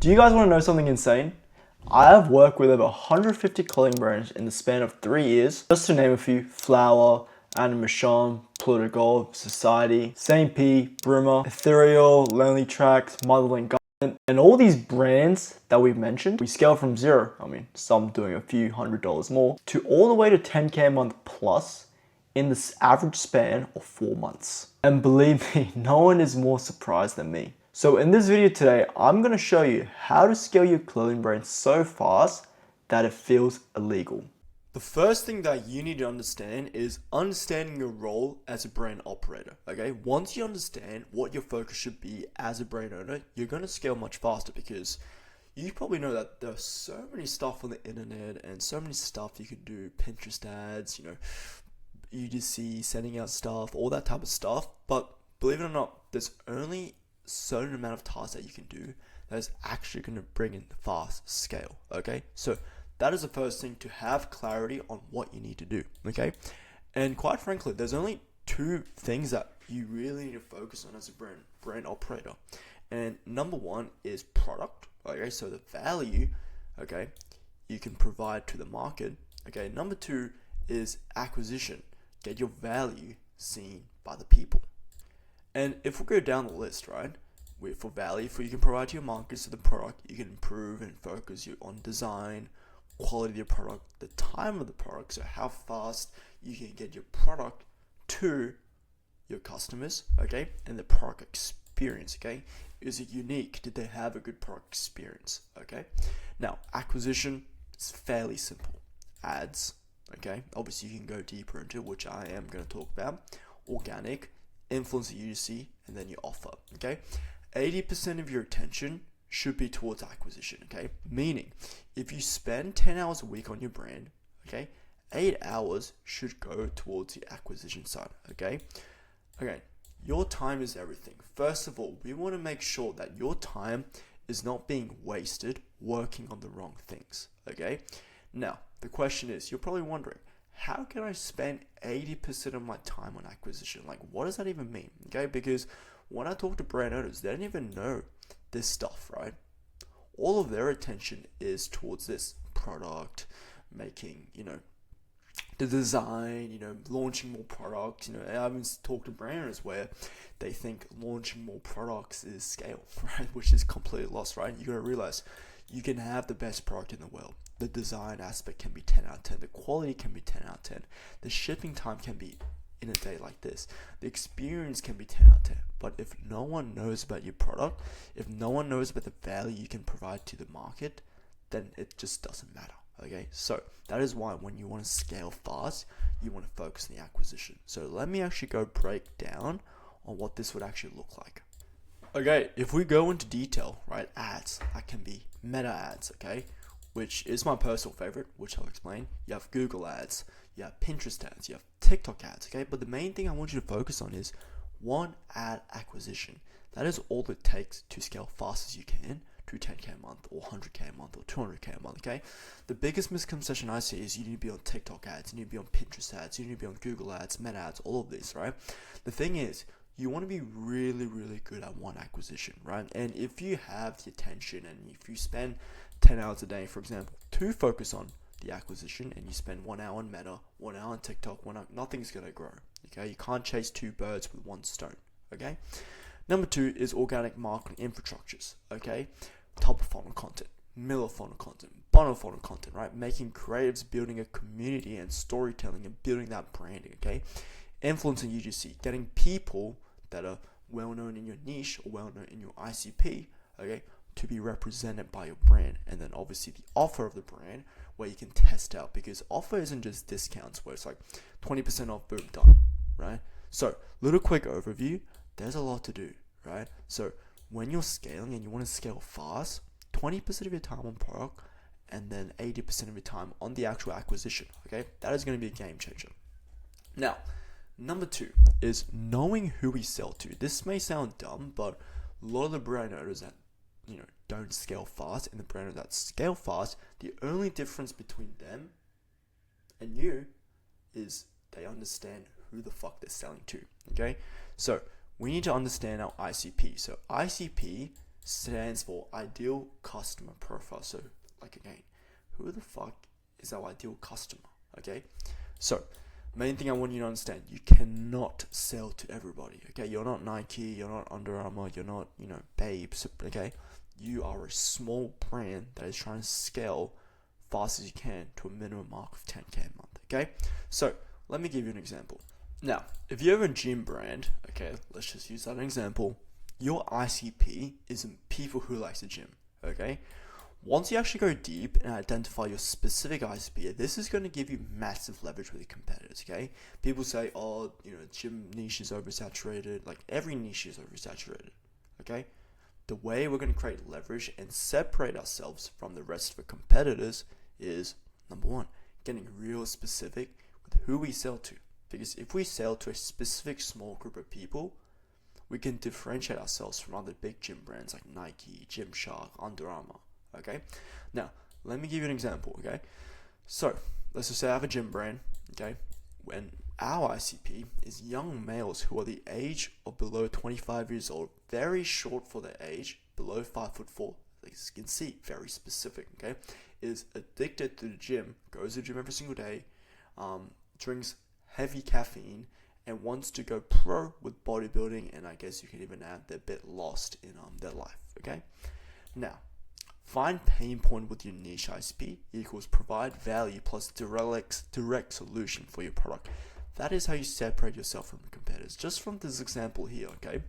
Do you guys want to know something insane? I have worked with over 150 clothing brands in the span of 3 years. Just to name a few: Flower, Anna Michon, Pluto Gold, Society, St. P, Brimmer, Ethereal, Lonely Tracks, Motherland Garment, and all these brands that we've mentioned, we scale from zero, some doing a few $100s more, to all the way to 10K a month plus in this average span of 4 months. And believe me, no one is more surprised than me. So in this video today, I'm going to show you how to scale your clothing brand so fast that it feels illegal. The first thing that you need to understand is understanding your role as a brand operator, okay? Once you understand what your focus should be as a brand owner, you're going to scale much faster because you probably know that there's so many stuff on the internet and so many stuff you can do, Pinterest ads, UGC, sending out stuff, all that type of stuff. But believe it or not, there's only a certain amount of tasks that you can do that is actually going to bring in fast scale, okay? So that is the first thing, to have clarity on what you need to do, okay? And quite frankly, there's only two things that you really need to focus on as a brand operator. And number one is product, okay? So the value, okay, you can provide to the market, okay? Number two is acquisition. Get your value seen by the people. And if we go down the list, right, for value, you can provide to your markets to the product, you can improve and focus you on design, quality of your product, the time of the product, so how fast you can get your product to your customers, okay, and the product experience, okay. Is it unique? Did they have a good product experience, okay? Now, acquisition is fairly simple. Ads, okay, obviously you can go deeper into, which I am going to talk about. Organic, influencer UGC, and then your offer, okay? 80% of your attention should be towards acquisition, okay? Meaning, if you spend 10 hours a week on your brand, okay, 8 hours should go towards the acquisition side, okay? Okay, your time is everything. First of all, we want to make sure that your time is not being wasted working on the wrong things, okay? Now, the question is, you're probably wondering, how can I spend 80% of my time on acquisition? Like, what does that even mean? Okay, because when I talk to brand owners, they don't even know this stuff, right? All of their attention is towards this product, making, the design, launching more products. I haven't talked to brand owners where they think launching more products is scale, right? Which is completely lost, right? You gotta realize you can have the best product in the world. The design aspect can be 10 out of 10. The quality can be 10 out of 10. The shipping time can be in a day like this. The experience can be 10 out of 10. But if no one knows about your product, if no one knows about the value you can provide to the market, then it just doesn't matter. Okay, so that is why when you want to scale fast, you want to focus on the acquisition. So let me actually go break down on what this would actually look like. Okay, if we go into detail, right, ads, that can be meta ads, okay, which is my personal favorite, which I'll explain. You have Google ads, you have Pinterest ads, you have TikTok ads, okay, but the main thing I want you to focus on is one ad acquisition. That is all it takes to scale fast as you can to 10K a month or 100K a month or 200K a month, okay? The biggest misconception I see is you need to be on TikTok ads, you need to be on Pinterest ads, you need to be on Google ads, Meta ads, all of these, right? The thing is, you want to be really, really good at one acquisition, right? And if you have the attention and if you spend 10 hours a day, for example, to focus on the acquisition, and you spend 1 hour on Meta, 1 hour on TikTok, nothing's going to grow, okay? You can't chase two birds with one stone, okay? Number two is organic marketing infrastructures, okay? Top of funnel content, middle of funnel content, bottom of funnel content, right? Making creatives, building a community and storytelling and building that branding, okay? Influencing UGC, getting people that are well known in your niche or well known in your ICP, okay, to be represented by your brand. And then obviously the offer of the brand where you can test out, because offer isn't just discounts where it's like 20% off, boom, done, right? So little quick overview, there's a lot to do, right? So when you're scaling and you want to scale fast, 20% of your time on product and then 80% of your time on the actual acquisition, okay? That is going to be a game changer. Now, number two is knowing who we sell to. This may sound dumb, but a lot of the brand owners that don't scale fast and the brand owners that scale fast, the only difference between them and you is they understand who the they're selling to. Okay, so we need to understand our ICP. So ICP stands for ideal customer profile. So, like again, who the fuck is our ideal customer? Okay, so main thing I want you to understand: you cannot sell to everybody. Okay, you're not Nike, you're not Under Armour, you're not Babes. Okay, you are a small brand that is trying to scale fast as you can to a minimum mark of 10k a month. Okay, so let me give you an example. Now, if you have a gym brand, okay, let's just use that as an example. Your ICP isn't people who like the gym. Okay, once you actually go deep and identify your specific ICP, this is going to give you massive leverage with your competitors. Okay, people say, oh, gym niche is oversaturated. Like every niche is oversaturated. Okay, the way we're going to create leverage and separate ourselves from the rest of the competitors is, number one, getting real specific with who we sell to. Because if we sell to a specific small group of people, we can differentiate ourselves from other big gym brands like Nike, Gymshark, Under Armour. Okay, now let me give you an example. Okay, so let's just say I have a gym brand. Okay, when our ICP is young males who are the age of below 25 years old, very short for their age, below 5'4", as you can see, very specific. Okay, is addicted to the gym, goes to the gym every single day, drinks heavy caffeine, and wants to go pro with bodybuilding, and I guess you can even add they're a bit lost in their life. Okay, now find pain point with your niche ICP equals provide value plus direct solution for your product. That is how you separate yourself from the competitors. Just from this example here, okay,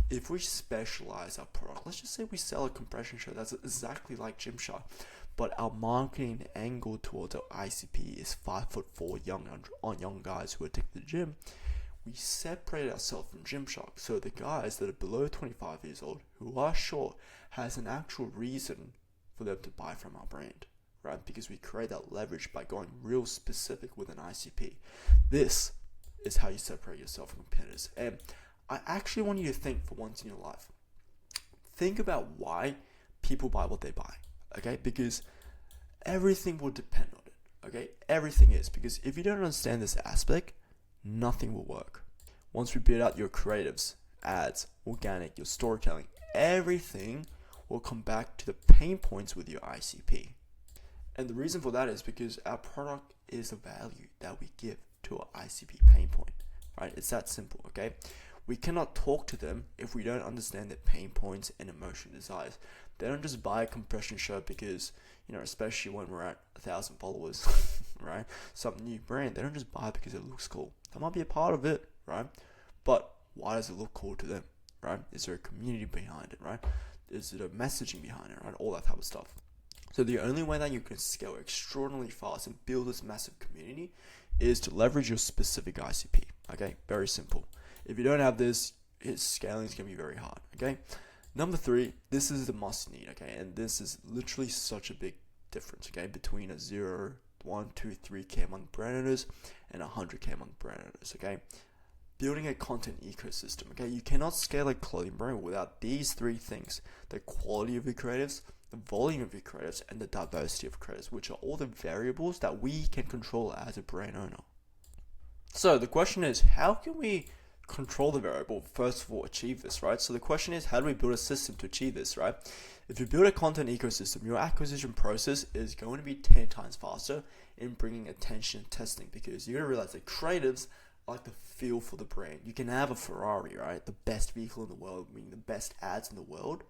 if we specialize our product, let's just say we sell a compression shirt that's exactly like Gymshark, but our marketing angle towards our ICP is 5'4" young guys who are addicted to the gym. We separate ourselves from Gymshark, so the guys that are below 25 years old who are short has an actual reason for them to buy from our brand, right? Because we create that leverage by going real specific with an ICP. This is how you separate yourself from competitors. And I actually want you to think for once in your life. Think about why people buy what they buy, okay? Because everything will depend on it, okay? Everything is, because if you don't understand this aspect, nothing will work. Once we build out your creatives, ads, organic, your storytelling, everything will come back to the pain points with your ICP. And the reason for that is because our product is a value that we give to our ICP pain point, right? It's that simple, okay? We cannot talk to them if we don't understand their pain points and emotional desires. They don't just buy a compression shirt because, especially when we're at 1,000 followers, right? Some new brand, they don't just buy it because it looks cool. That might be a part of it, right? But why does it look cool to them, right? Is there a community behind it, right? Is there a messaging behind it, right? All that type of stuff. So the only way that you can scale extraordinarily fast and build this massive community is to leverage your specific ICP, okay? Very simple. If you don't have this, scaling is going to be very hard, okay? Number 3, this is the must need, okay? And this is literally such a big difference, okay? Between a 0, 1, 2, 3k a month brand owners and 100k a month brand owners, okay? Building a content ecosystem, okay? You cannot scale a clothing brand without these 3 things: the quality of your creatives, the volume of your creatives, and the diversity of creatives, which are all the variables that we can control as a brand owner. So the question is, how can we control the variable? First of all, achieve this, right? So the question is, how do we build a system to achieve this, right? If you build a content ecosystem, your acquisition process is going to be 10 times faster in bringing attention and testing, because you're going to realize that creatives like the feel for the brand. You can have a Ferrari, right? The best vehicle in the world, meaning the best ads in the world.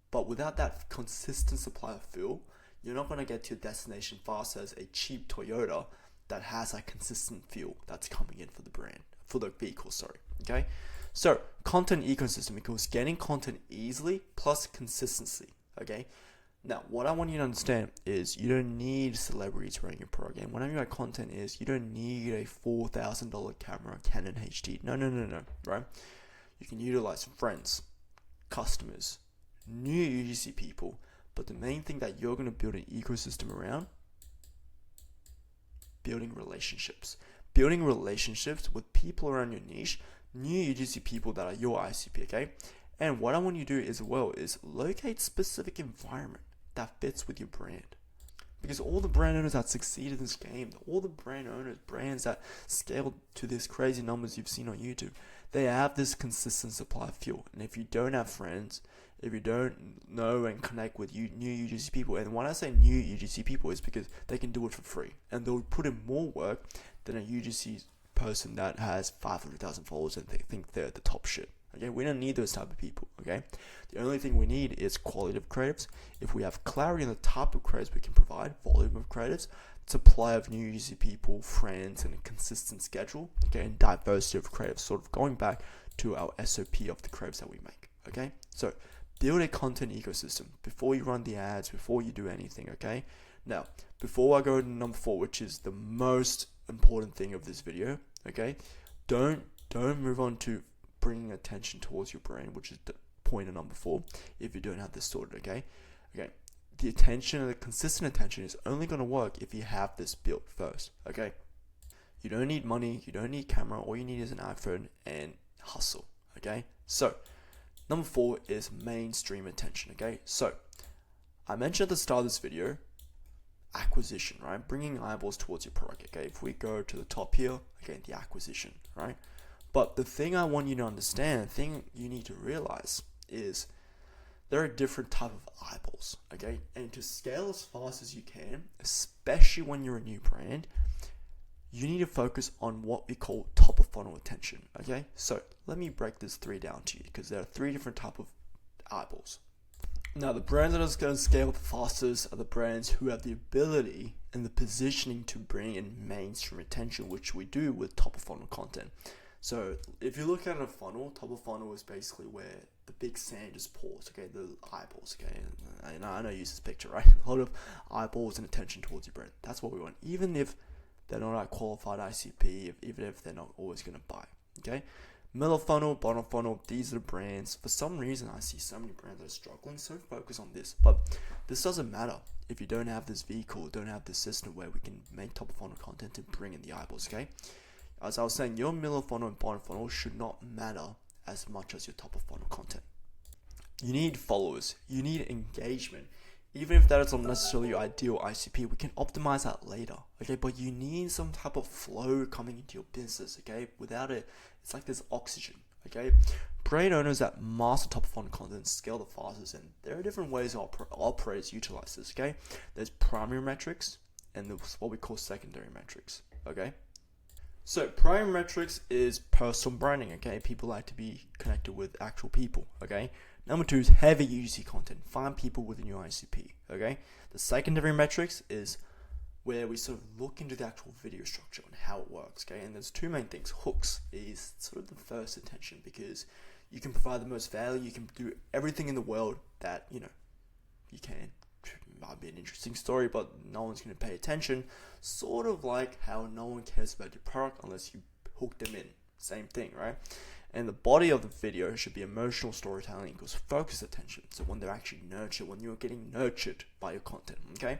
But without that consistent supply of fuel, you're not going to get to your destination fast as a cheap Toyota that has a consistent fuel that's coming in for the brand, for the vehicle, sorry. Okay? So, content ecosystem equals getting content easily plus consistency. Okay? Now, what I want you to understand is you don't need celebrities running your program. What I mean by content is you don't need a $4,000 camera, Canon HD. No, right? You can utilize friends, customers, new UGC people, but the main thing that you're going to build an ecosystem around, building relationships. Building relationships with people around your niche, new UGC people that are your ICP, okay? And what I want you to do as well is locate specific environment that fits with your brand. Because all the brand owners that succeed in this game, all the brand owners, brands that scaled to these crazy numbers you've seen on YouTube, they have this consistent supply of fuel. And if you don't have friends, if you don't know and connect with new UGC people, and when I say new UGC people, it's because they can do it for free, and they'll put in more work than a UGC person that has 500,000 followers and they think they're the top shit. Okay, we don't need those type of people. Okay, the only thing we need is quality of creatives. If we have clarity on the type of creatives we can provide, volume of creatives, supply of new UGC people, friends, and a consistent schedule, okay, and diversity of creatives, sort of going back to our SOP of the creatives that we make. Okay, so build a content ecosystem before you run the ads, before you do anything. Okay, now before I go to number 4, which is the most important thing of this video, okay, don't move on to bringing attention towards your brand, which is the point of number 4, if you don't have this sorted. Okay, the attention and the consistent attention is only going to work if you have this built first. Okay, you don't need money, you don't need camera, all you need is an iPhone and hustle. Okay, so number 4 is mainstream attention. Okay, so I mentioned at the start of this video, acquisition, right? Bringing eyeballs towards your product. Okay, if we go to the top here, again, the acquisition, right? But the thing I want you to understand, the thing you need to realize is there are different type of eyeballs. Okay, and to scale as fast as you can, especially when you're a new brand, you need to focus on what we call top of funnel attention. Okay, so let me break this 3 down to you, because there are 3 different type of eyeballs. Now, the brands that are going to scale the fastest are the brands who have the ability and the positioning to bring in mainstream attention, which we do with top of funnel content. So if you look at a funnel, top of funnel is basically where the big sand just pours, okay, the eyeballs, okay, and I know I use this picture, right? A lot of eyeballs and attention towards your brand. That's what we want, even if they're not a qualified ICP, even if they're not always going to buy, okay? Middle funnel, bottom funnel, these are the brands. For some reason, I see so many brands that are struggling, so focus on this. But this doesn't matter if you don't have this vehicle, don't have this system where we can make top of funnel content and bring in the eyeballs, okay? As I was saying, your middle funnel and bottom funnel should not matter as much as your top of funnel content. You need followers, you need engagement. Even if that is not necessarily your ideal ICP, we can optimize that later, okay? But you need some type of flow coming into your business, okay? Without it, it's like there's oxygen, okay? Brand owners that master top of funnel content scale the fastest, and there are different ways operators utilize this, okay? There's primary metrics, and there's what we call secondary metrics, okay? So primary metrics is personal branding, okay? People like to be connected with actual people, okay? Number 2 is heavy UGC content. Find people within your ICP, okay? The secondary metrics is where we sort of look into the actual video structure and how it works, okay? And there's 2 main things. Hooks is sort of the first attention, because you can provide the most value, you can do everything in the world that, you can. It might be an interesting story, but no one's going to pay attention. Sort of like how no one cares about your product unless you hook them in. Same thing, right? And the body of the video should be emotional storytelling equals focused attention. So when they're actually nurtured, when you're getting nurtured by your content, okay?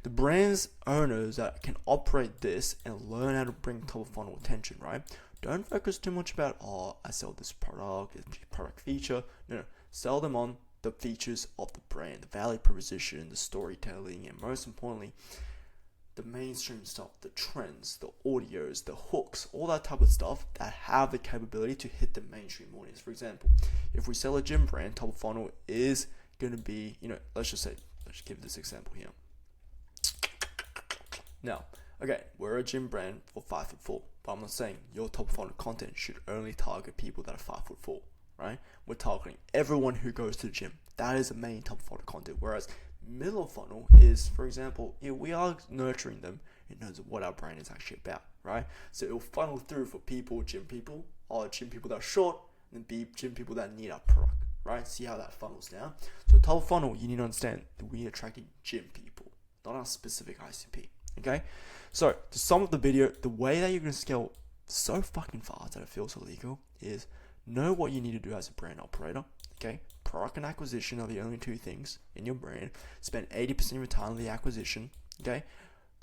The brand's owners that can operate this and learn how to bring top of funnel attention, right? Don't focus too much about, I sell this product, this product feature. No. Sell them on the features of the brand, the value proposition, the storytelling, and most importantly, the mainstream stuff, the trends, the audios, the hooks, all that type of stuff that have the capability to hit the mainstream audience. For example, if we sell a gym brand, top of funnel is going to be, let's just give this example here. Now, okay, we're a gym brand for 5'4", but I'm not saying your top of funnel content should only target people that are 5'4", right? We're targeting everyone who goes to the gym. That is the main top of funnel content, whereas middle funnel is, for example, we are nurturing them in terms of what our brand is actually about, right? So it will funnel through for people, gym people, or gym people that are short, and be gym people that need our product, right? See how that funnels down. So top of funnel, you need to understand that we're attracting gym people, not our specific ICP, okay? So to sum up the video, the way that you're going to scale so fucking fast that it feels illegal is know what you need to do as a brand operator, okay? Product and acquisition are the only 2 things in your brand. Spend 80% of your time on the acquisition, okay?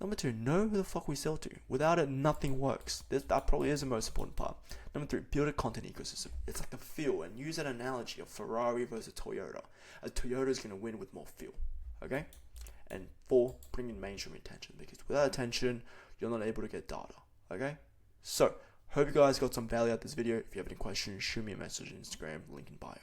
Number 2, know who the fuck we sell to. Without it, nothing works. That probably is the most important part. Number 3, build a content ecosystem. It's like the fuel, and use that analogy of Ferrari versus Toyota. A Toyota is going to win with more fuel, okay? And 4, bring in mainstream attention, because without attention, you're not able to get data, okay? So, Hope you guys got some value out of this video. If you have any questions, shoot me a message on Instagram, link in bio.